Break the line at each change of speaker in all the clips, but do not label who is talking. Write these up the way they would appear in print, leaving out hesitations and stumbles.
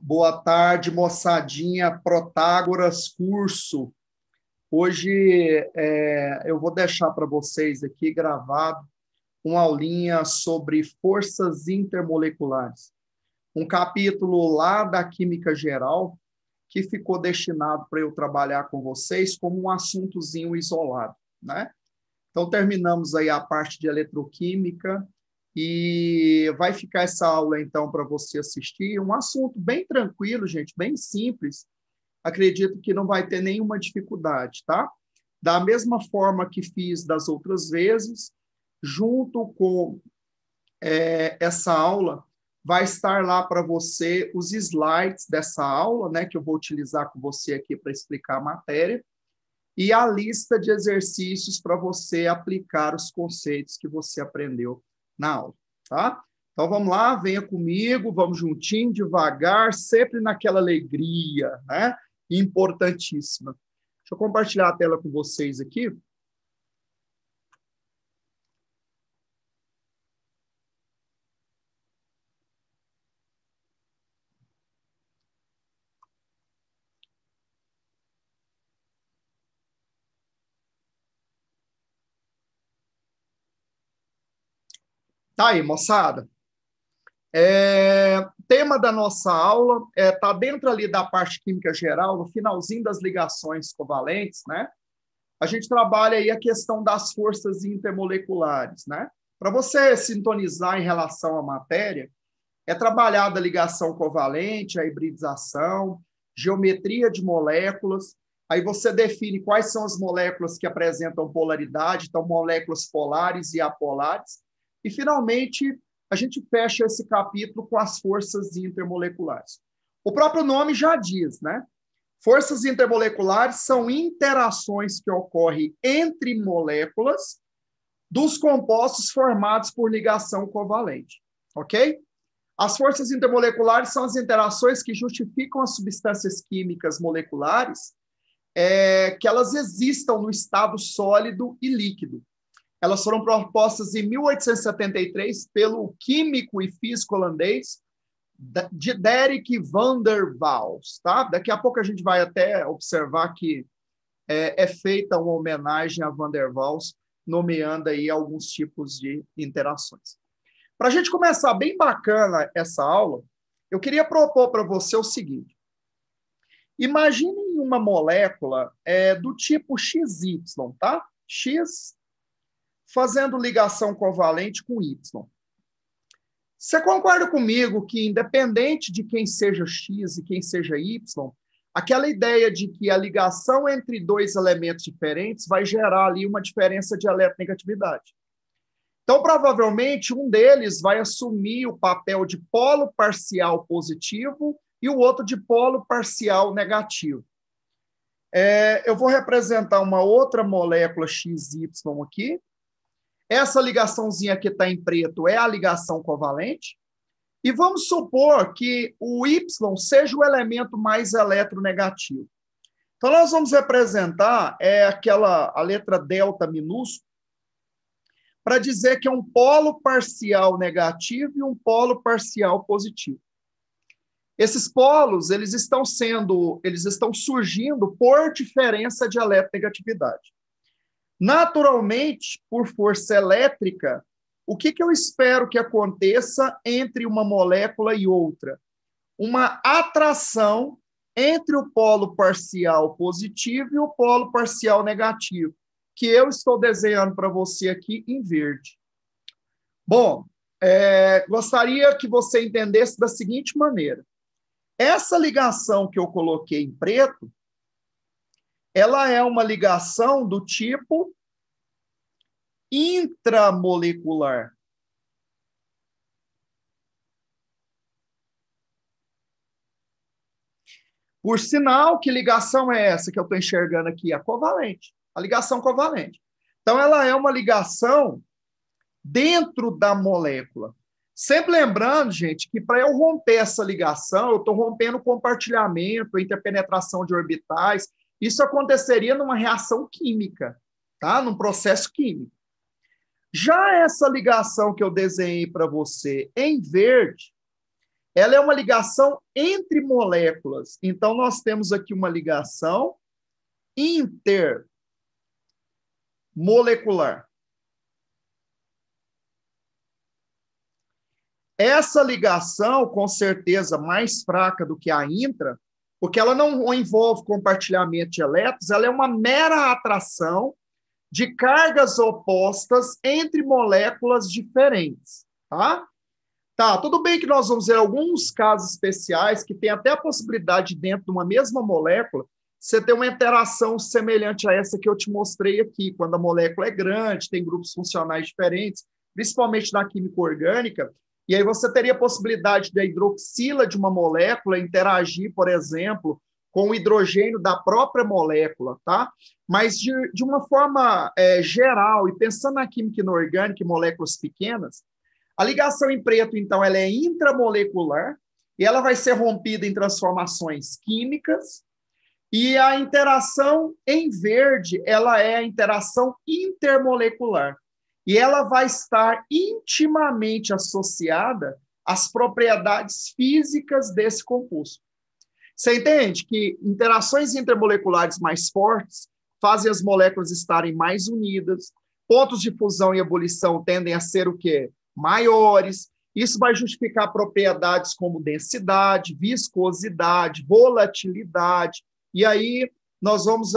Boa tarde, moçadinha, Protágoras Curso. Hoje eu vou deixar para vocês aqui gravado uma aulinha sobre forças intermoleculares. Um capítulo lá da Química Geral que ficou destinado para eu trabalhar com vocês como um assuntozinho isolado, né? Então, terminamos aí a parte de eletroquímica e vai ficar essa aula, então, para você assistir. Um assunto bem tranquilo, gente, bem simples. Acredito que não vai ter nenhuma dificuldade, tá? Da mesma forma que fiz das outras vezes, junto com essa aula, vai estar lá para você os slides dessa aula, né, que eu vou utilizar com você aqui para explicar a matéria, e a lista de exercícios para você aplicar os conceitos que você aprendeu na aula, tá? Então, vamos lá, venha comigo, vamos juntinho, devagar, sempre naquela alegria, né? Importantíssima. Deixa eu compartilhar a tela com vocês aqui. Tá aí, moçada. Tema da nossa aula está dentro ali da parte química geral, no finalzinho das ligações covalentes, né? A gente trabalha aí a questão das forças intermoleculares, né? Para você sintonizar em relação à matéria, é trabalhada a ligação covalente, a hibridização, geometria de moléculas, aí você define quais são as moléculas que apresentam polaridade, então moléculas polares e apolares, e finalmente a gente fecha esse capítulo com as forças intermoleculares. O próprio nome já diz, né? Forças intermoleculares são interações que ocorrem entre moléculas dos compostos formados por ligação covalente, ok? As forças intermoleculares são as interações que justificam as substâncias químicas moleculares que elas existam no estado sólido e líquido. Elas foram propostas em 1873 pelo químico e físico holandês Dirk van der Waals, tá? Daqui a pouco a gente vai até observar que é feita uma homenagem a Van der Waals, nomeando aí alguns tipos de interações. Para a gente começar bem bacana essa aula, eu queria propor para você o seguinte. Imagine uma molécula do tipo XY, tá? X fazendo ligação covalente com Y. Você concorda comigo que, independente de quem seja X e quem seja Y, aquela ideia de que a ligação entre dois elementos diferentes vai gerar ali uma diferença de eletronegatividade. Então, provavelmente, um deles vai assumir o papel de polo parcial positivo e o outro de polo parcial negativo. Eu vou representar uma outra molécula XY aqui. Essa ligaçãozinha que está em preto é a ligação covalente. E vamos supor que o Y seja o elemento mais eletronegativo. Então, nós vamos representar a letra delta minúscula para dizer que é um polo parcial negativo e um polo parcial positivo. Esses polos, eles estão surgindo por diferença de eletronegatividade. Naturalmente, por força elétrica, o que eu espero que aconteça entre uma molécula e outra? Uma atração entre o polo parcial positivo e o polo parcial negativo, que eu estou desenhando para você aqui em verde. Bom, gostaria que você entendesse da seguinte maneira. Essa ligação que eu coloquei em preto, ela é uma ligação do tipo intramolecular. Por sinal, que ligação é essa que eu estou enxergando aqui? A covalente, a ligação covalente. Então, ela é uma ligação dentro da molécula. Sempre lembrando, gente, que para eu romper essa ligação, eu estou rompendo o compartilhamento, a interpenetração de orbitais. Isso aconteceria numa reação química, tá? Num processo químico. Já essa ligação que eu desenhei para você em verde, Ela é uma ligação entre moléculas. Então, nós temos aqui uma ligação intermolecular. Essa ligação, com certeza, mais fraca do que a intra, porque ela não envolve compartilhamento de elétrons, ela é uma mera atração de cargas opostas entre moléculas diferentes, tá? Tá, tudo bem que nós vamos ver alguns casos especiais que tem até a possibilidade, dentro de uma mesma molécula, você ter uma interação semelhante a essa que eu te mostrei aqui, quando a molécula é grande, tem grupos funcionais diferentes, principalmente na química orgânica, e aí você teria a possibilidade da hidroxila de uma molécula interagir, por exemplo, com o hidrogênio da própria molécula, tá? Mas de uma forma geral, e pensando na química inorgânica e moléculas pequenas, a ligação em preto, então, ela é intramolecular e ela vai ser rompida em transformações químicas. E a interação em verde, ela é a interação intermolecular. E ela vai estar intimamente associada às propriedades físicas desse composto. Você entende que interações intermoleculares mais fortes fazem as moléculas estarem mais unidas, pontos de fusão e ebulição tendem a ser o quê? Maiores. Isso vai justificar propriedades como densidade, viscosidade, volatilidade. E aí nós vamos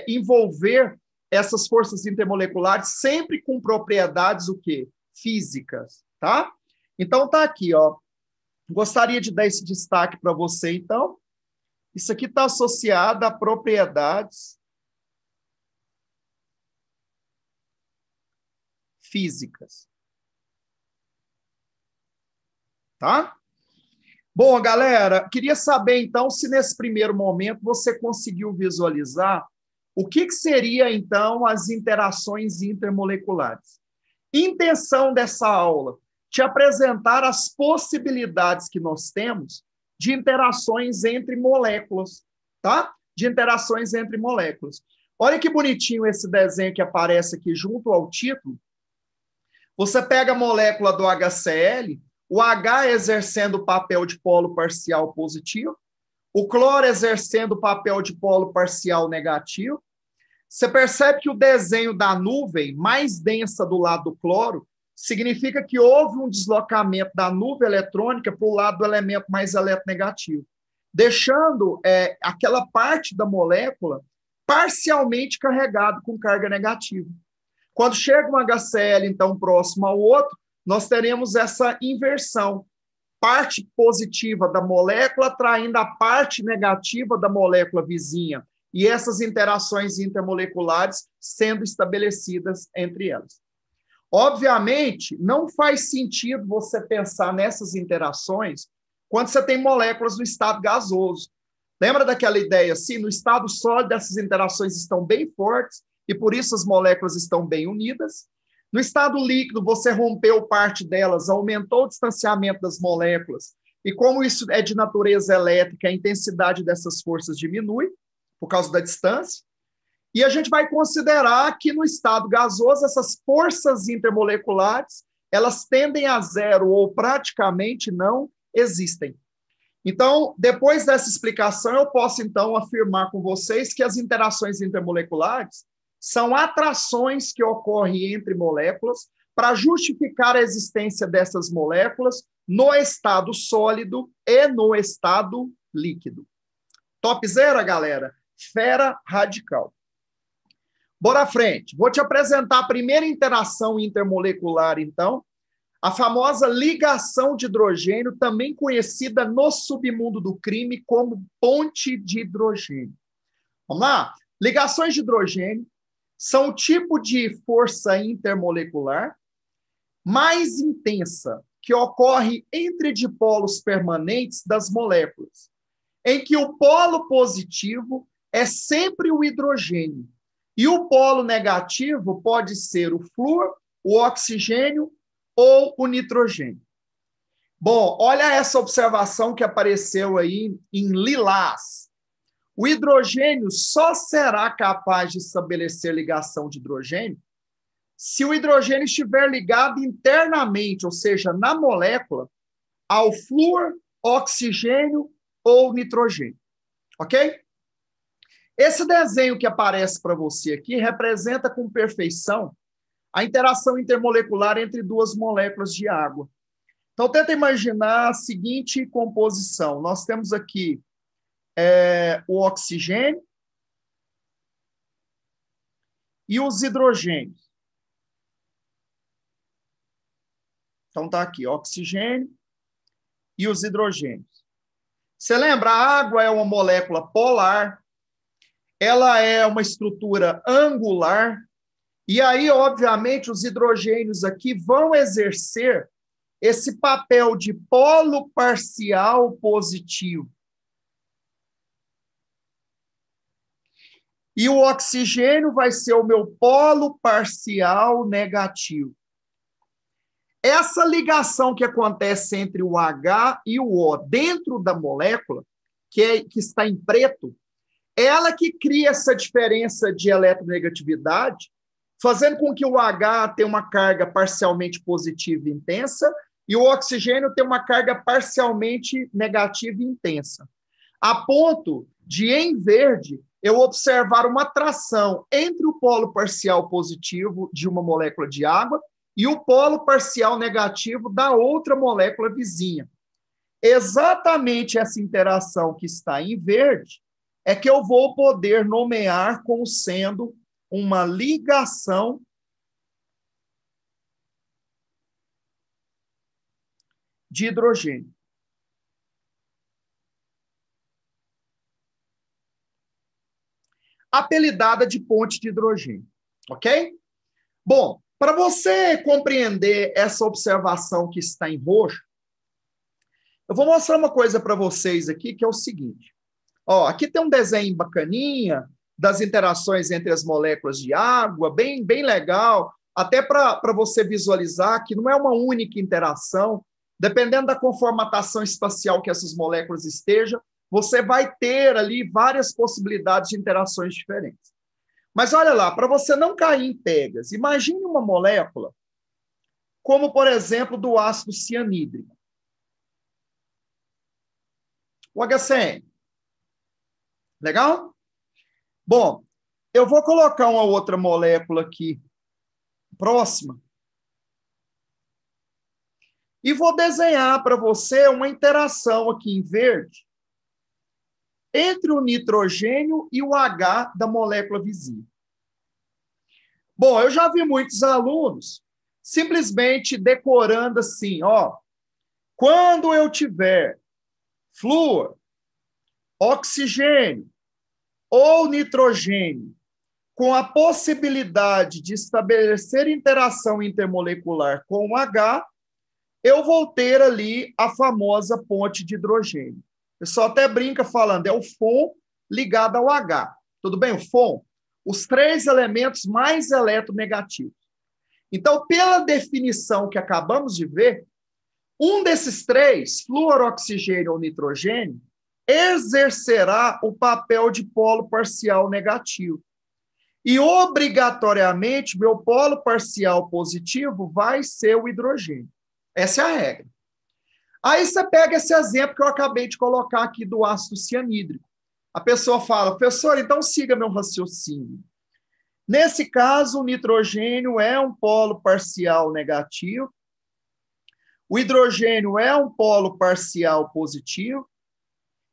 envolver essas forças intermoleculares sempre com propriedades o quê? Físicas, tá? Então tá aqui, ó. Gostaria de dar esse destaque para você, então. Isso aqui está associado a propriedades físicas. Tá? Bom, galera, queria saber, então, se nesse primeiro momento você conseguiu visualizar o que seria, então, as interações intermoleculares. Intenção dessa aula, te apresentar as possibilidades que nós temos de interações entre moléculas, tá? De interações entre moléculas. Olha que bonitinho esse desenho que aparece aqui junto ao título. Você pega a molécula do HCl, o H exercendo o papel de polo parcial positivo, o cloro exercendo o papel de polo parcial negativo. Você percebe que o desenho da nuvem mais densa do lado do cloro significa que houve um deslocamento da nuvem eletrônica para o lado do elemento mais eletronegativo, deixando aquela parte da molécula parcialmente carregada com carga negativa. Quando chega um HCl, então, próximo ao outro, nós teremos essa inversão. Parte positiva da molécula atraindo a parte negativa da molécula vizinha. E essas interações intermoleculares sendo estabelecidas entre elas. Obviamente, não faz sentido você pensar nessas interações quando você tem moléculas no estado gasoso. Lembra daquela ideia assim? No estado sólido, essas interações estão bem fortes e por isso as moléculas estão bem unidas. No estado líquido, você rompeu parte delas, aumentou o distanciamento das moléculas, e como isso é de natureza elétrica, a intensidade dessas forças diminui, por causa da distância, e a gente vai considerar que no estado gasoso, essas forças intermoleculares, elas tendem a zero, ou praticamente não existem. Então, depois dessa explicação, eu posso, então, afirmar com vocês que as interações intermoleculares são atrações que ocorrem entre moléculas para justificar a existência dessas moléculas no estado sólido e no estado líquido. Topzera, galera? Fera radical. Bora à frente. Vou te apresentar a primeira interação intermolecular, então, a famosa ligação de hidrogênio, também conhecida no submundo do crime como ponte de hidrogênio. Vamos lá? Ligações de hidrogênio são o tipo de força intermolecular mais intensa que ocorre entre dipolos permanentes das moléculas, em que o polo positivo é sempre o hidrogênio e o polo negativo pode ser o flúor, o oxigênio ou o nitrogênio. Bom, olha essa observação que apareceu aí em lilás. O hidrogênio só será capaz de estabelecer ligação de hidrogênio se o hidrogênio estiver ligado internamente, ou seja, na molécula, ao flúor oxigênio ou nitrogênio. Ok? Esse desenho que aparece para você aqui representa com perfeição a interação intermolecular entre duas moléculas de água. Então, tenta imaginar a seguinte composição. Nós temos aqui o oxigênio e os hidrogênios. Então, está aqui, oxigênio e os hidrogênios. Você lembra? A água é uma molécula polar, ela é uma estrutura angular, e aí, obviamente, os hidrogênios aqui vão exercer esse papel de polo parcial positivo. E o oxigênio vai ser o meu polo parcial negativo. Essa ligação que acontece entre o H e o O dentro da molécula, que está em preto, ela que cria essa diferença de eletronegatividade, fazendo com que o H tenha uma carga parcialmente positiva e intensa e o oxigênio tenha uma carga parcialmente negativa e intensa. A ponto de, em verde, eu observar uma atração entre o polo parcial positivo de uma molécula de água e o polo parcial negativo da outra molécula vizinha. Exatamente essa interação que está em verde é que eu vou poder nomear como sendo uma ligação de hidrogênio. Apelidada de ponte de hidrogênio, ok? Bom, para você compreender essa observação que está em roxo, eu vou mostrar uma coisa para vocês aqui, que é o seguinte. Ó, aqui tem um desenho bacaninha das interações entre as moléculas de água, bem legal, até para você visualizar que não é uma única interação, dependendo da conformatação espacial que essas moléculas estejam, você vai ter ali várias possibilidades de interações diferentes. Mas olha lá, para você não cair em pegas, imagine uma molécula como, por exemplo, do ácido cianídrico. O HCN. Legal? Bom, eu vou colocar uma outra molécula aqui próxima e vou desenhar para você uma interação aqui em verde entre o nitrogênio e o H da molécula vizinha. Bom, eu já vi muitos alunos simplesmente decorando assim, ó, quando eu tiver flúor, oxigênio ou nitrogênio com a possibilidade de estabelecer interação intermolecular com o H, eu vou ter ali a famosa ponte de hidrogênio. O pessoal até brinca falando, é o FON ligado ao H. Tudo bem? O FON? Os três elementos mais eletronegativos. Então, pela definição que acabamos de ver, um desses três, flúor, oxigênio ou nitrogênio, exercerá o papel de polo parcial negativo. E, obrigatoriamente, meu polo parcial positivo vai ser o hidrogênio. Essa é a regra. Aí você pega esse exemplo que eu acabei de colocar aqui do ácido cianídrico. A pessoa fala, professor, então siga meu raciocínio. Nesse caso, o nitrogênio é um polo parcial negativo, o hidrogênio é um polo parcial positivo,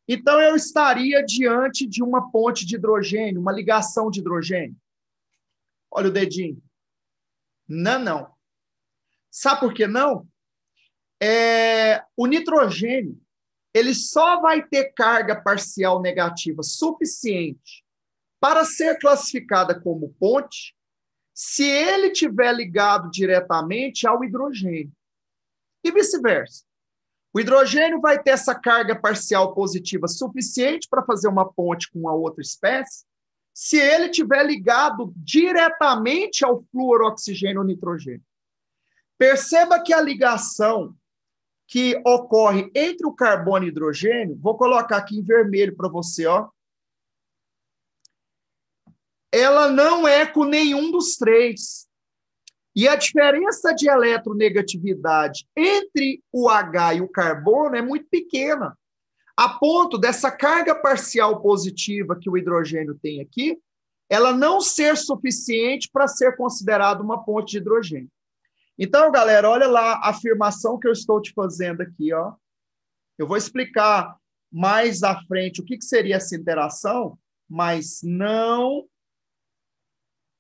então eu estaria diante de uma ponte de hidrogênio, uma ligação de hidrogênio. Olha o dedinho. Não. Sabe por que não? O nitrogênio ele só vai ter carga parcial negativa suficiente para ser classificada como ponte se ele tiver ligado diretamente ao hidrogênio. E vice-versa. O hidrogênio vai ter essa carga parcial positiva suficiente para fazer uma ponte com a outra espécie se ele tiver ligado diretamente ao flúor, oxigênio ou nitrogênio. Perceba que a ligação que ocorre entre o carbono e o hidrogênio, vou colocar aqui em vermelho para você, ó. Ela não é com nenhum dos três. E a diferença de eletronegatividade entre o H e o carbono é muito pequena, a ponto dessa carga parcial positiva que o hidrogênio tem aqui, ela não ser suficiente para ser considerada uma ponte de hidrogênio. Então, galera, olha lá a afirmação que eu estou te fazendo aqui, ó. Eu vou explicar mais à frente o que seria essa interação, mas não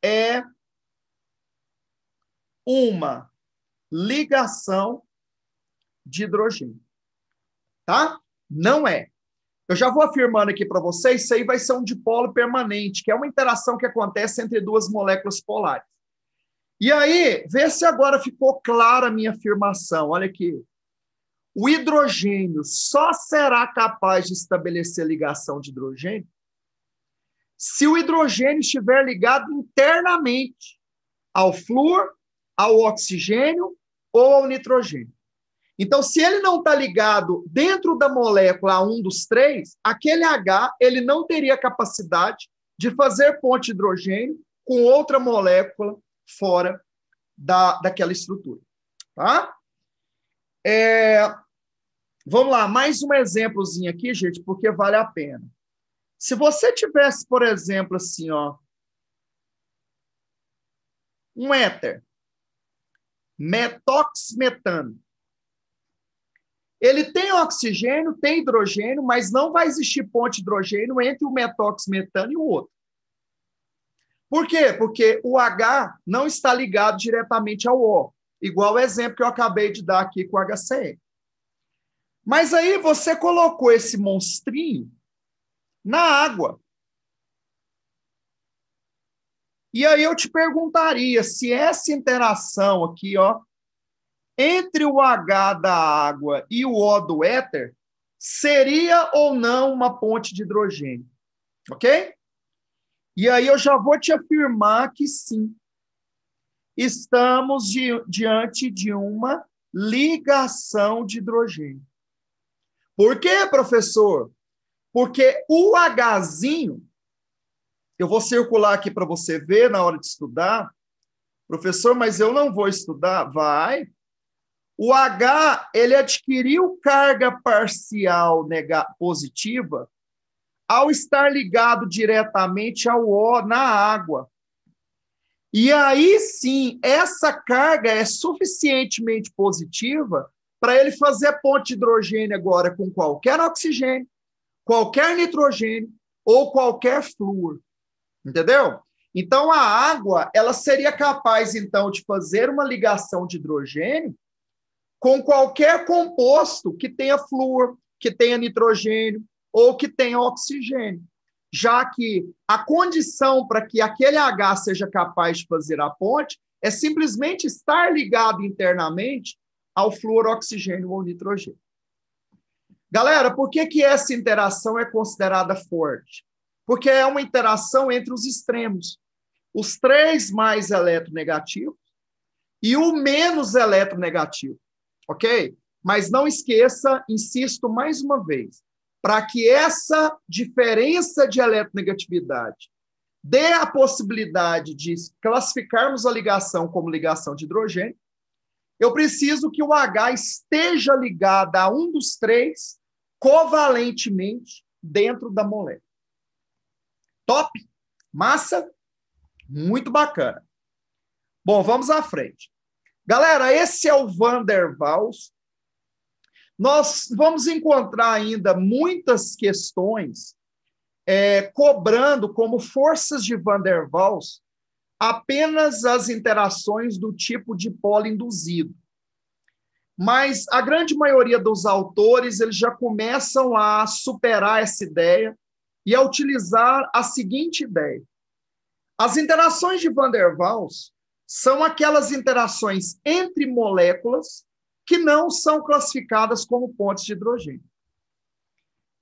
é uma ligação de hidrogênio, tá? Não é. Eu já vou afirmando aqui para vocês, isso aí vai ser um dipolo permanente, que é uma interação que acontece entre duas moléculas polares. E aí, vê se agora ficou clara a minha afirmação. Olha aqui. O hidrogênio só será capaz de estabelecer ligação de hidrogênio se o hidrogênio estiver ligado internamente ao flúor, ao oxigênio ou ao nitrogênio. Então, se ele não está ligado dentro da molécula a um dos três, aquele H ele não teria capacidade de fazer ponte de hidrogênio com outra molécula fora daquela estrutura. Tá? Vamos lá, mais um exemplozinho aqui, gente, porque vale a pena. Se você tivesse, por exemplo, assim, ó, um éter, metoxmetano. Ele tem oxigênio, tem hidrogênio, mas não vai existir ponte de hidrogênio entre o metoxmetano e o outro. Por quê? Porque o H não está ligado diretamente ao O, igual o exemplo que eu acabei de dar aqui com o HCl. Mas aí você colocou esse monstrinho na água. E aí eu te perguntaria se essa interação aqui, ó, entre o H da água e o O do éter seria ou não uma ponte de hidrogênio. Ok? E aí eu já vou te afirmar que sim. Estamos diante de uma ligação de hidrogênio. Por quê, professor? Porque o Hzinho, eu vou circular aqui para você ver na hora de estudar. Professor, mas eu não vou estudar. Vai. O H, ele adquiriu carga parcial positiva ao estar ligado diretamente ao O na água. E aí sim, essa carga é suficientemente positiva para ele fazer ponte de hidrogênio agora com qualquer oxigênio, qualquer nitrogênio ou qualquer flúor. Entendeu? Então, a água, ela seria capaz, então, de fazer uma ligação de hidrogênio com qualquer composto que tenha flúor, que tenha nitrogênio ou que tenha oxigênio, já que a condição para que aquele H seja capaz de fazer a ponte é simplesmente estar ligado internamente ao flúor, oxigênio ou nitrogênio. Galera, por que essa interação é considerada forte? Porque é uma interação entre os extremos. Os três mais eletronegativos e o menos eletronegativo. Ok? Mas não esqueça, insisto mais uma vez, para que essa diferença de eletronegatividade dê a possibilidade de classificarmos a ligação como ligação de hidrogênio, eu preciso que o H esteja ligado a um dos três covalentemente dentro da molécula. Top? Massa? Muito bacana. Bom, vamos à frente. Galera, esse é o Van der Waals. Nós vamos encontrar ainda muitas questões cobrando como forças de Van der Waals apenas as interações do tipo dipolo induzido. Mas a grande maioria dos autores eles já começam a superar essa ideia e a utilizar a seguinte ideia. As interações de Van der Waals são aquelas interações entre moléculas que não são classificadas como pontes de hidrogênio.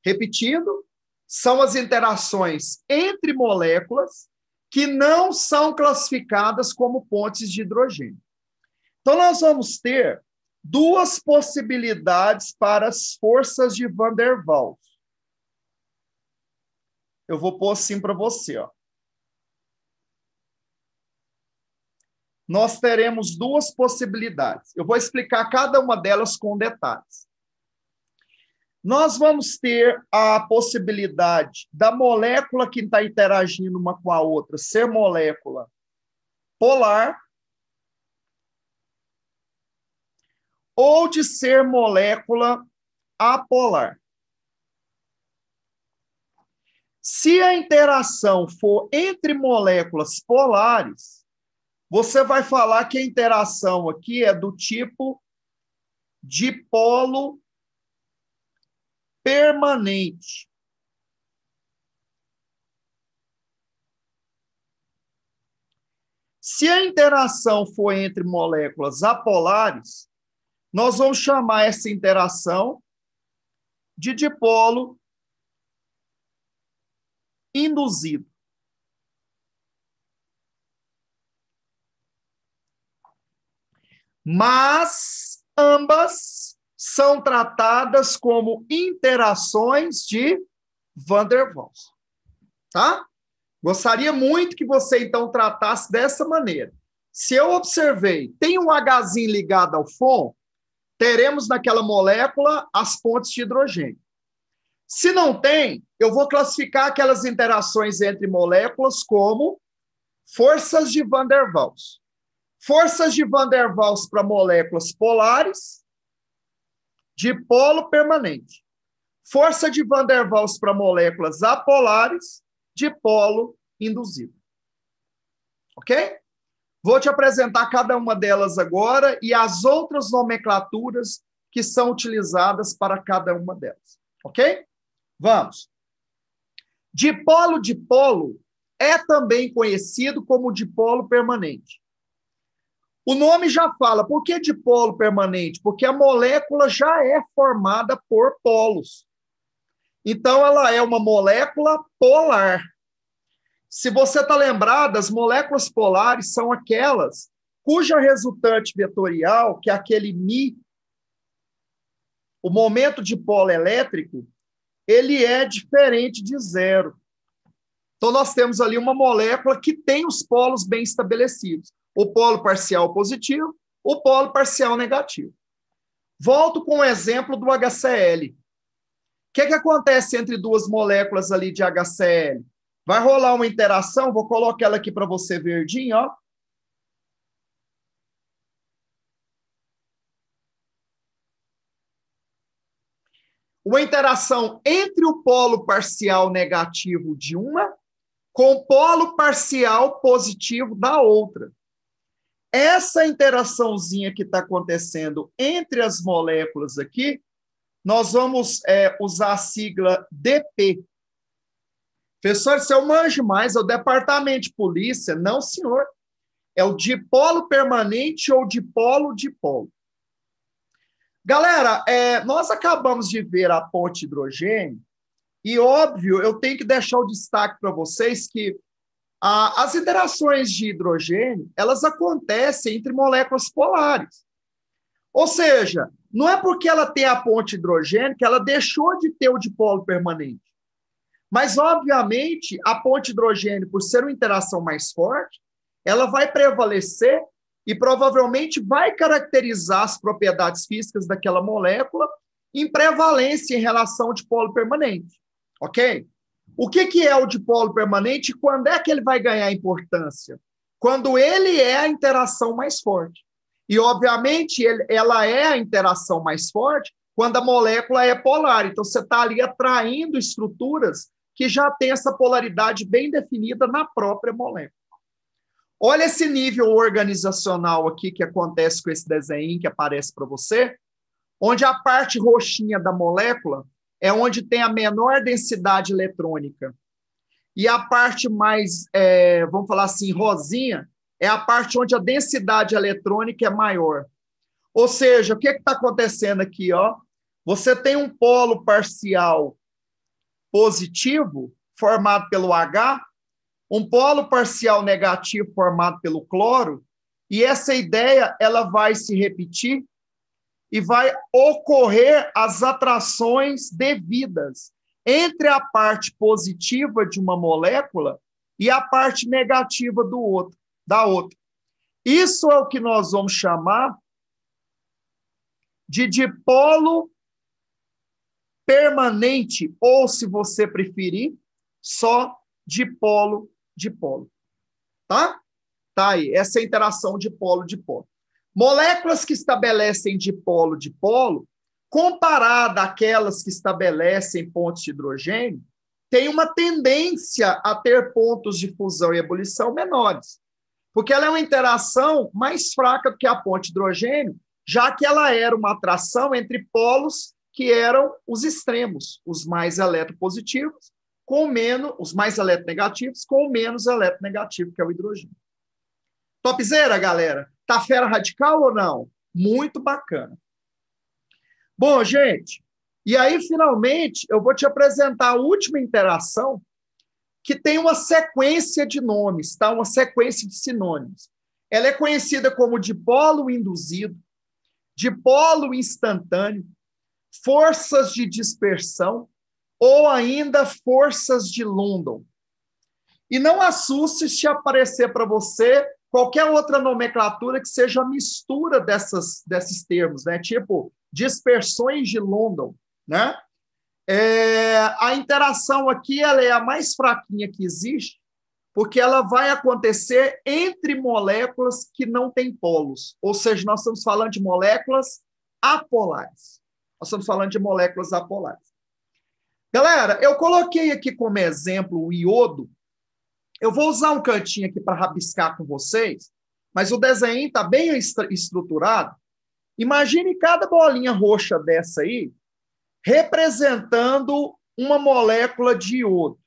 Repetindo, são as interações entre moléculas que não são classificadas como pontes de hidrogênio. Então, nós vamos ter duas possibilidades para as forças de Van der Waals. Eu vou pôr assim para você, ó. nós teremos duas possibilidades. Eu vou explicar cada uma delas com detalhes. Nós vamos ter a possibilidade da molécula que está interagindo uma com a outra ser molécula polar ou de ser molécula apolar. Se a interação for entre moléculas polares, você vai falar que a interação aqui é do tipo dipolo permanente. Se a interação for entre moléculas apolares, nós vamos chamar essa interação de dipolo induzido. Mas ambas são tratadas como interações de Van der Waals. Tá? Gostaria muito que você, então, tratasse dessa maneira. Se eu observei, tem um Hzinho ligado ao FON, teremos naquela molécula as pontes de hidrogênio. Se não tem, eu vou classificar aquelas interações entre moléculas como forças de Van der Waals. Forças de Van der Waals para moléculas polares, dipolo permanente. Força de Van der Waals para moléculas apolares, dipolo induzido. Ok? Vou te apresentar cada uma delas agora e as outras nomenclaturas que são utilizadas para cada uma delas. Ok? Vamos. Dipolo-dipolo é também conhecido como dipolo permanente. O nome já fala. Por que dipolo permanente? Porque a molécula já é formada por polos. Então, ela é uma molécula polar. Se você está lembrado, as moléculas polares são aquelas cuja resultante vetorial, que é aquele μ, o momento de polo elétrico, ele é diferente de zero. Então, nós temos ali uma molécula que tem os polos bem estabelecidos. O polo parcial positivo, o polo parcial negativo. Volto com o exemplo do HCl. O que acontece entre duas moléculas ali de HCl? Vai rolar uma interação, vou colocar ela aqui para você verdinho, ó. Uma interação entre o polo parcial negativo de uma com o polo parcial positivo da outra. Essa interaçãozinha que está acontecendo entre as moléculas aqui, nós vamos usar a sigla DP. Professor, se eu manjo mais, é o departamento de polícia? Não, senhor. É o dipolo permanente ou dipolo-dipolo. Galera, nós acabamos de ver a ponte de hidrogênio e, óbvio, eu tenho que deixar o destaque para vocês que as interações de hidrogênio, elas acontecem entre moléculas polares. Ou seja, não é porque ela tem a ponte de hidrogênio que ela deixou de ter o dipolo permanente. Mas, obviamente, a ponte de hidrogênio, por ser uma interação mais forte, ela vai prevalecer e provavelmente vai caracterizar as propriedades físicas daquela molécula em prevalência em relação ao dipolo permanente. Ok? O que é o dipolo permanente e quando é que ele vai ganhar importância? Quando ele é a interação mais forte. E, obviamente, ela é a interação mais forte quando a molécula é polar. Então, você está ali atraindo estruturas que já têm essa polaridade bem definida na própria molécula. Olha esse nível organizacional aqui que acontece com esse desenho que aparece para você, onde a parte roxinha da molécula é onde tem a menor densidade eletrônica. E a parte mais, vamos falar assim, rosinha, é a parte onde a densidade eletrônica é maior. Ou seja, o que está acontecendo aqui? Ó? Você tem um polo parcial positivo, formado pelo H, um polo parcial negativo formado pelo cloro, e essa ideia ela vai se repetir e vai ocorrer as atrações devidas entre a parte positiva de uma molécula e a parte negativa da outra. Isso é o que nós vamos chamar de dipolo permanente, ou, se você preferir, só dipolo-dipolo. Tá? Tá aí, essa é a interação dipolo-dipolo. Moléculas que estabelecem dipolo-dipolo, comparada àquelas que estabelecem pontos de hidrogênio, tem uma tendência a ter pontos de fusão e ebulição menores, porque ela é uma interação mais fraca do que a ponte de hidrogênio, já que ela era uma atração entre polos que eram os extremos, os mais eletropositivos, com menos, os mais eletronegativos, com menos eletronegativo, que é o hidrogênio. Topzera, galera? Tá fera radical ou não? Muito bacana. Bom, gente, e aí, finalmente, eu vou te apresentar a última interação, que tem uma sequência de nomes, tá? Uma sequência de sinônimos. Ela é conhecida como dipolo induzido, dipolo instantâneo, forças de dispersão ou ainda forças de London. E não assuste se aparecer para você qualquer outra nomenclatura que seja a mistura desses termos, né? Tipo dispersões de London, né? A interação aqui ela é a mais fraquinha que existe, porque ela vai acontecer entre moléculas que não têm polos. Ou seja, nós estamos falando de moléculas apolares. Nós estamos falando de moléculas apolares. Galera, eu coloquei aqui como exemplo o iodo. Eu vou usar um cantinho aqui para rabiscar com vocês, mas o desenho está bem estruturado. Imagine cada bolinha roxa dessa aí representando uma molécula de iodo.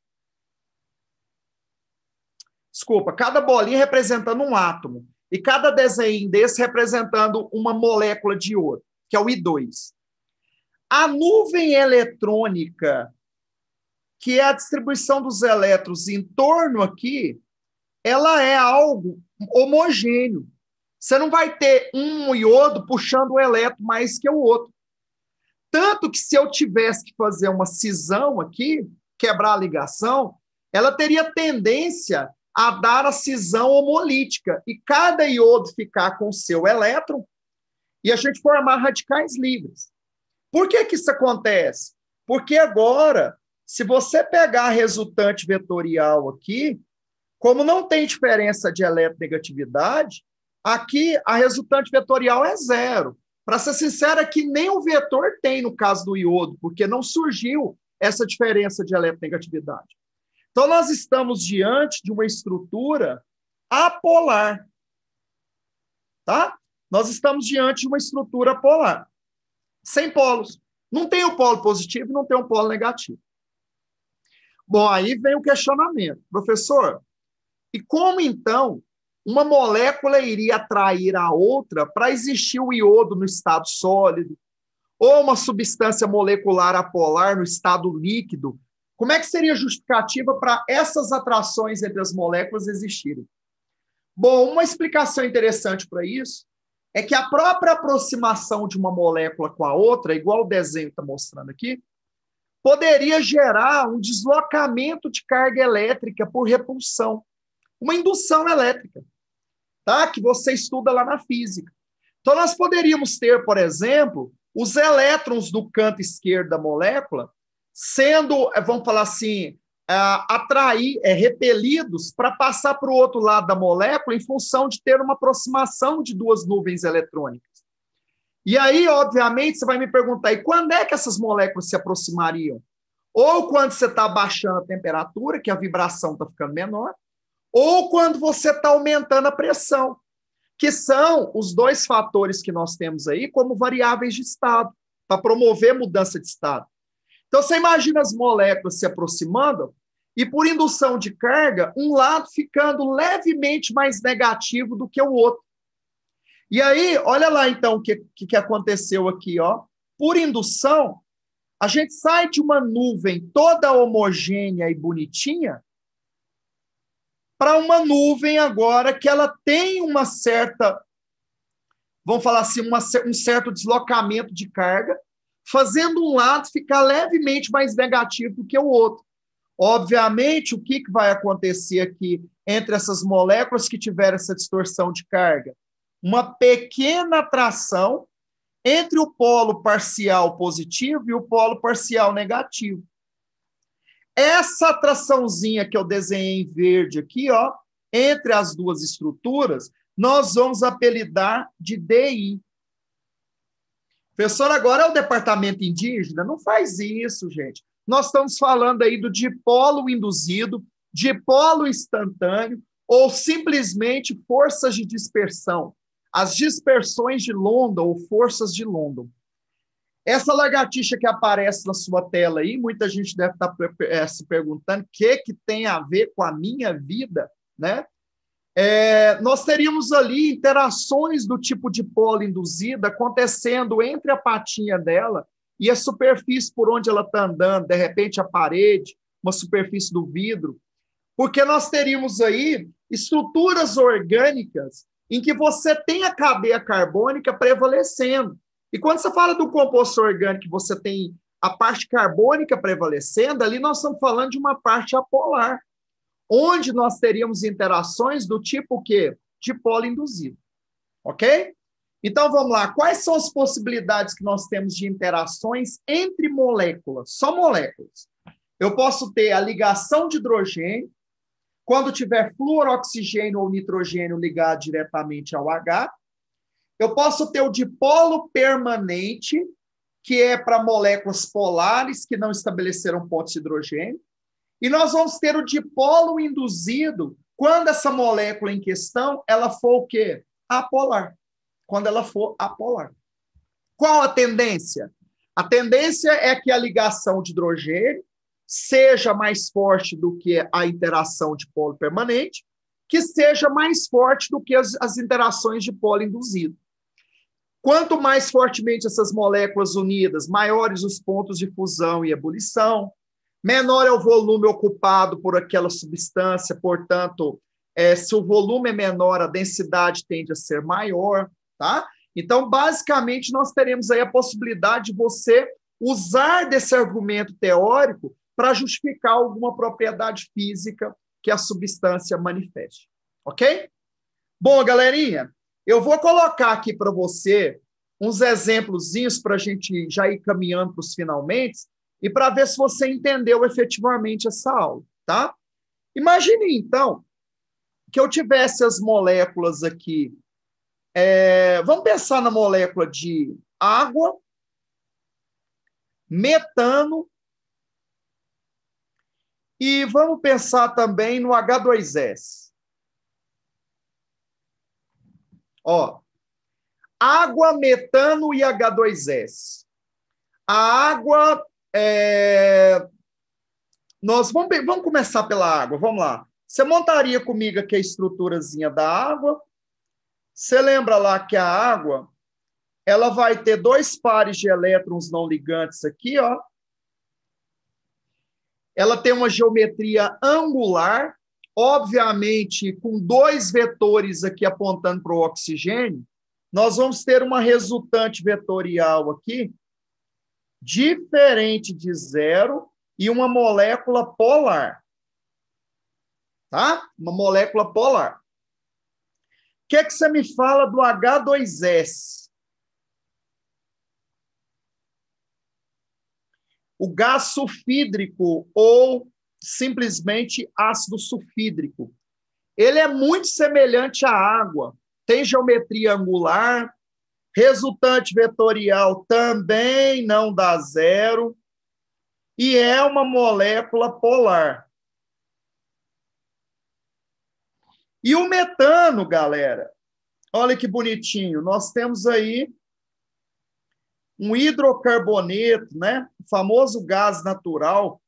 Desculpa, cada bolinha representando um átomo. E cada desenho desse representando uma molécula de iodo, que é o I2. A nuvem eletrônica, que é a distribuição dos elétrons em torno aqui, ela é algo homogêneo. Você não vai ter um iodo puxando o elétron mais que o outro. Tanto que se eu tivesse que fazer uma cisão aqui, quebrar a ligação, ela teria tendência a dar a cisão homolítica e cada iodo ficar com o seu elétron e a gente formar radicais livres. Por que isso acontece? Porque agora, se você pegar a resultante vetorial aqui, como não tem diferença de eletronegatividade, aqui a resultante vetorial é zero. Para ser sincero, aqui nem o vetor tem no caso do iodo, porque não surgiu essa diferença de eletronegatividade. Então, nós estamos diante de uma estrutura apolar. Tá? Nós estamos diante de uma estrutura apolar, sem polos. Não tem o polo positivo, não tem o polo negativo. Bom, aí vem o questionamento. Professor, e como, então, uma molécula iria atrair a outra para existir o iodo no estado sólido, ou uma substância molecular apolar no estado líquido? Como é que seria justificativa para essas atrações entre as moléculas existirem? Bom, uma explicação interessante para isso é que a própria aproximação de uma molécula com a outra, igual o desenho está mostrando aqui, poderia gerar um deslocamento de carga elétrica por repulsão, uma indução elétrica, tá? Que você estuda lá na física. Então, nós poderíamos ter, por exemplo, os elétrons do canto esquerdo da molécula sendo, vamos falar assim, repelidos para passar para o outro lado da molécula em função de ter uma aproximação de duas nuvens eletrônicas. E aí, obviamente, você vai me perguntar, e quando é que essas moléculas se aproximariam? Ou quando você está baixando a temperatura, que a vibração está ficando menor, ou quando você está aumentando a pressão, que são os dois fatores que nós temos aí como variáveis de estado, para promover mudança de estado. Então, você imagina as moléculas se aproximando e, por indução de carga, um lado ficando levemente mais negativo do que o outro. E aí, olha lá, então, o que aconteceu aqui, ó. Por indução, a gente sai de uma nuvem toda homogênea e bonitinha para uma nuvem agora que ela tem uma certa, vamos falar assim, um certo deslocamento de carga, fazendo um lado ficar levemente mais negativo do que o outro. Obviamente, o que vai acontecer aqui entre essas moléculas que tiveram essa distorção de carga? Uma pequena atração entre o polo parcial positivo e o polo parcial negativo. Essa atraçãozinha que eu desenhei em verde aqui, ó, entre as duas estruturas, nós vamos apelidar de DI. Professor, agora é o departamento indígena? Não faz isso, gente. Nós estamos falando aí do dipolo induzido, dipolo instantâneo, ou simplesmente forças de dispersão. As dispersões de London, ou forças de London. Essa lagartixa que aparece na sua tela aí, muita gente deve estar se perguntando o que tem a ver com a minha vida, né? Nós teríamos ali interações do tipo de polo induzida acontecendo entre a patinha dela e a superfície por onde ela está andando, de repente a parede, uma superfície do vidro, porque nós teríamos aí estruturas orgânicas em que você tem a cadeia carbônica prevalecendo. E quando você fala do composto orgânico, você tem a parte carbônica prevalecendo, ali nós estamos falando de uma parte apolar, onde nós teríamos interações do tipo quê? Dipolo induzido. Ok? Então, vamos lá. Quais são as possibilidades que nós temos de interações entre moléculas? Só moléculas. Eu posso ter a ligação de hidrogênio, quando tiver fluoroxigênio ou nitrogênio ligado diretamente ao H. Eu posso ter o dipolo permanente, que é para moléculas polares que não estabeleceram pontos de hidrogênio. E nós vamos ter o dipolo induzido quando essa molécula em questão ela for o quê? Apolar. Quando ela for apolar. Qual a tendência? A tendência é que a ligação de hidrogênio seja mais forte do que a interação de polo permanente, que seja mais forte do que as interações de polo induzido. Quanto mais fortemente essas moléculas unidas, maiores os pontos de fusão e ebulição, menor é o volume ocupado por aquela substância, portanto, se o volume é menor, a densidade tende a ser maior, tá? Então, basicamente, nós teremos aí a possibilidade de você usar desse argumento teórico para justificar alguma propriedade física que a substância manifeste, ok? Bom, galerinha, eu vou colocar aqui para você uns exemplozinhos para a gente já ir caminhando para os finalmente e para ver se você entendeu efetivamente essa aula, tá? Imagine, então, que eu tivesse as moléculas aqui. Vamos pensar na molécula de água, metano, e vamos pensar também no H2S. Ó, água, metano e H2S. A água, nós vamos começar pela água, vamos lá. Você montaria comigo aqui a estruturazinha da água. Você lembra lá que a água, ela vai ter 2 pares de elétrons não ligantes aqui, ó. Ela tem uma geometria angular, obviamente, com 2 vetores aqui apontando para o oxigênio. Nós vamos ter uma resultante vetorial aqui, diferente de zero, e uma molécula polar. Tá? Uma molécula polar. O que você me fala do H2S? O gás sulfídrico, ou simplesmente ácido sulfídrico. Ele é muito semelhante à água. Tem geometria angular, resultante vetorial também não dá zero, e é uma molécula polar. E o metano, galera, olha que bonitinho, nós temos aí um hidrocarboneto, né? O famoso gás natural.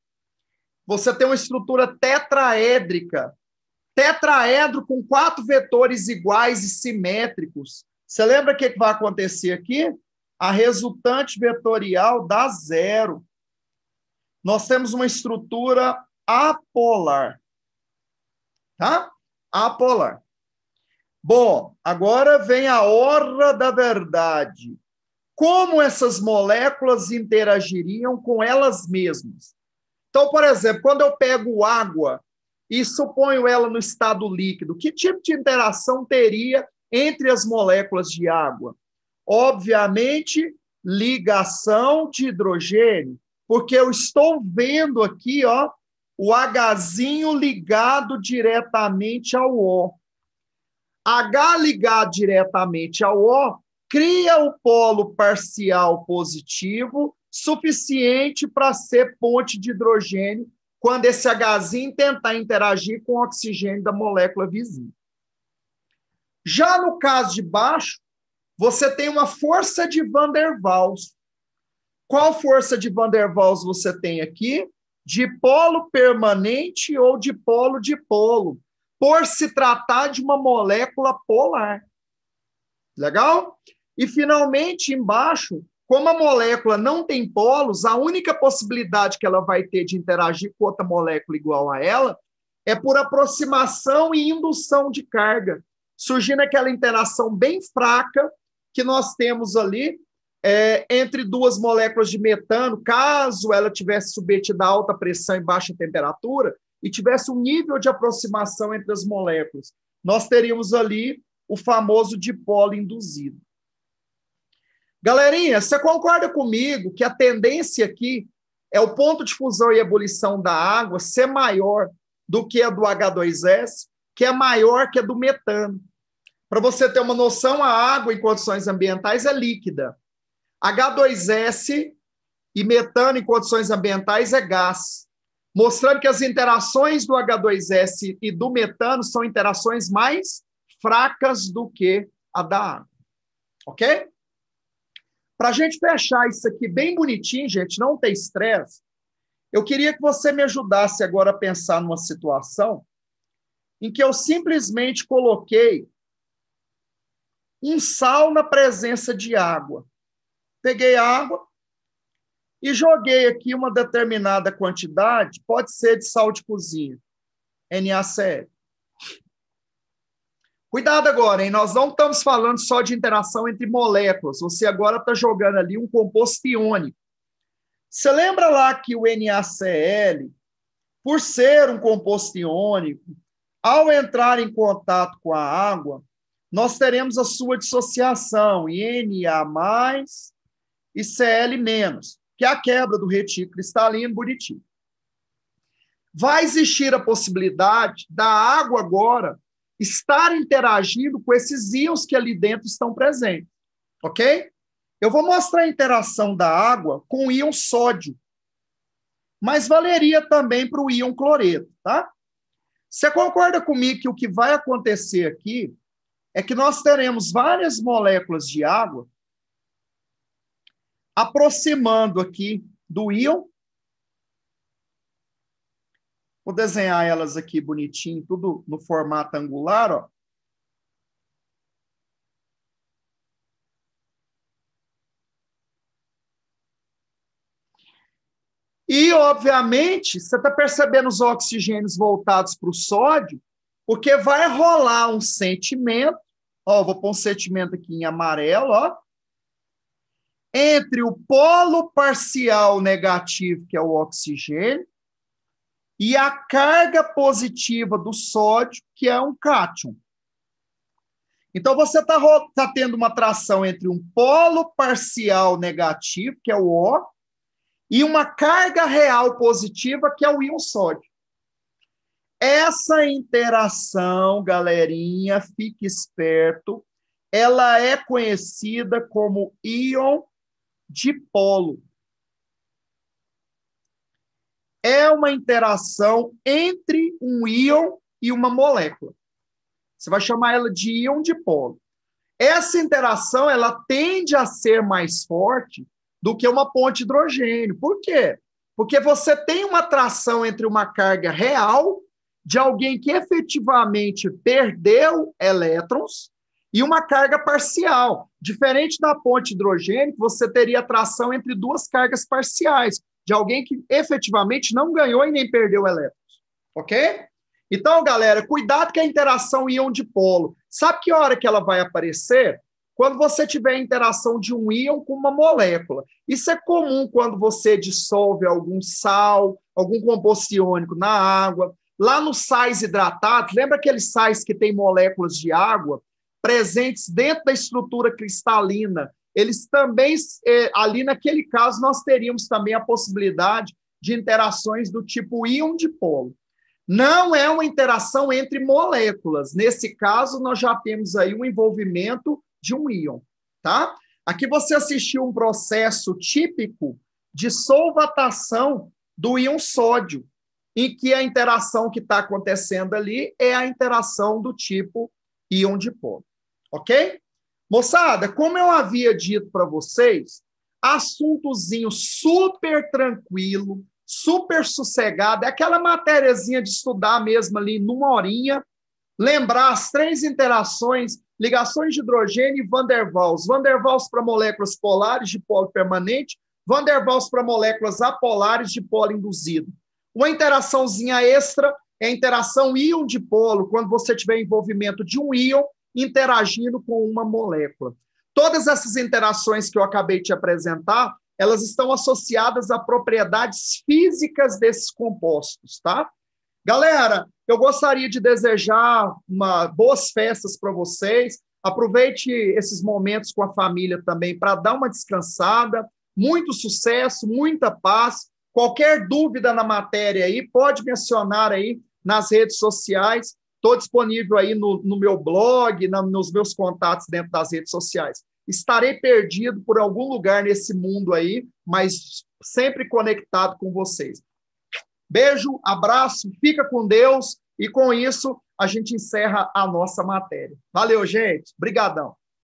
Você tem uma estrutura tetraédrica, tetraedro com 4 vetores iguais e simétricos. Você lembra o que vai acontecer aqui? A resultante vetorial dá zero. Nós temos uma estrutura apolar. Tá? Apolar. Bom, agora vem a hora da verdade. Como essas moléculas interagiriam com elas mesmas? Então, por exemplo, quando eu pego água e suponho ela no estado líquido, que tipo de interação teria entre as moléculas de água? Obviamente, ligação de hidrogênio, porque eu estou vendo aqui, ó, o Hzinho ligado diretamente ao O. H ligado diretamente ao O cria o polo parcial positivo suficiente para ser ponte de hidrogênio quando esse Hzinho tentar interagir com o oxigênio da molécula vizinha. Já no caso de baixo, você tem uma força de Van der Waals. Qual força de Van der Waals você tem aqui? Dipolo permanente ou dipolo-dipolo, por se tratar de uma molécula polar. Legal? E, finalmente, embaixo, como a molécula não tem polos, a única possibilidade que ela vai ter de interagir com outra molécula igual a ela é por aproximação e indução de carga, surgindo aquela interação bem fraca que nós temos ali entre duas moléculas de metano, caso ela tivesse submetida a alta pressão e baixa temperatura, e tivesse um nível de aproximação entre as moléculas, nós teríamos ali o famoso dipolo induzido. Galerinha, você concorda comigo que a tendência aqui é o ponto de fusão e ebulição da água ser maior do que a do H2S, que é maior que a do metano? Para você ter uma noção, a água em condições ambientais é líquida. H2S e metano em condições ambientais é gás, mostrando que as interações do H2S e do metano são interações mais fracas do que a da água. Ok? Para a gente fechar isso aqui bem bonitinho, gente, não ter estresse, eu queria que você me ajudasse agora a pensar numa situação em que eu simplesmente coloquei um sal na presença de água. Peguei água e joguei aqui uma determinada quantidade, pode ser de sal de cozinha, NaCl. Cuidado agora, hein? Nós não estamos falando só de interação entre moléculas. Você agora está jogando ali um composto iônico. Você lembra lá que o NaCl, por ser um composto iônico, ao entrar em contato com a água, nós teremos a sua dissociação em Na+, e Cl-, que é a quebra do retículo cristalino bonitinho. Vai existir a possibilidade da água agora estar interagindo com esses íons que ali dentro estão presentes, ok? Eu vou mostrar a interação da água com o íon sódio, mas valeria também para o íon cloreto, tá? Você concorda comigo que o que vai acontecer aqui é que nós teremos várias moléculas de água aproximando aqui do íon. Vou desenhar elas aqui bonitinho, tudo no formato angular, ó. E, obviamente, você está percebendo os oxigênios voltados para o sódio, porque vai rolar um sentimento, ó, vou pôr um sentimento aqui em amarelo, ó, entre o polo parcial negativo, que é o oxigênio, e a carga positiva do sódio, que é um cátion. Então, você está tendo uma atração entre um polo parcial negativo, que é o O, e uma carga real positiva, que é o íon sódio. Essa interação, galerinha, fique esperto, ela é conhecida como íon dipolo. É uma interação entre um íon e uma molécula. Você vai chamar ela de íon dipolo. Essa interação, ela tende a ser mais forte do que uma ponte de hidrogênio. Por quê? Porque você tem uma atração entre uma carga real de alguém que efetivamente perdeu elétrons e uma carga parcial. Diferente da ponte de hidrogênio, você teria atração entre duas cargas parciais, de alguém que efetivamente não ganhou e nem perdeu elétrons. Ok? Então, galera, cuidado com a interação íon-dipolo. Sabe que hora que ela vai aparecer? quando você tiver a interação de um íon com uma molécula. Isso é comum quando você dissolve algum sal, algum composto iônico na água. Lá nos sais hidratados, lembra aqueles sais que têm moléculas de água presentes dentro da estrutura cristalina? Eles também, ali naquele caso, nós teríamos também a possibilidade de interações do tipo íon-dipolo. Não é uma interação entre moléculas. Nesse caso, nós já temos aí um envolvimento de um íon, tá? Aqui você assistiu um processo típico de solvatação do íon sódio, em que a interação que está acontecendo ali é a interação do tipo íon-dipolo, ok? Moçada, como eu havia dito para vocês, assuntozinho super tranquilo, super sossegado, é aquela matériazinha de estudar mesmo ali numa horinha, lembrar as 3 interações, ligações de hidrogênio e Van der Waals. Van der Waals para moléculas polares de polo permanente, Van der Waals para moléculas apolares de polo induzido. Uma interaçãozinha extra é a interação íon-dipolo, quando você tiver envolvimento de um íon interagindo com uma molécula. Todas essas interações que eu acabei de te apresentar, elas estão associadas a propriedades físicas desses compostos, tá? Galera, eu gostaria de desejar boas festas para vocês. Aproveite esses momentos com a família também para dar uma descansada. Muito sucesso, muita paz. Qualquer dúvida na matéria aí, pode me acionar aí nas redes sociais. Estou disponível aí no meu blog, nos meus contatos dentro das redes sociais. Estarei perdido por algum lugar nesse mundo aí, mas sempre conectado com vocês. Beijo, abraço, fica com Deus e com isso a gente encerra a nossa matéria. Valeu, gente. Brigadão.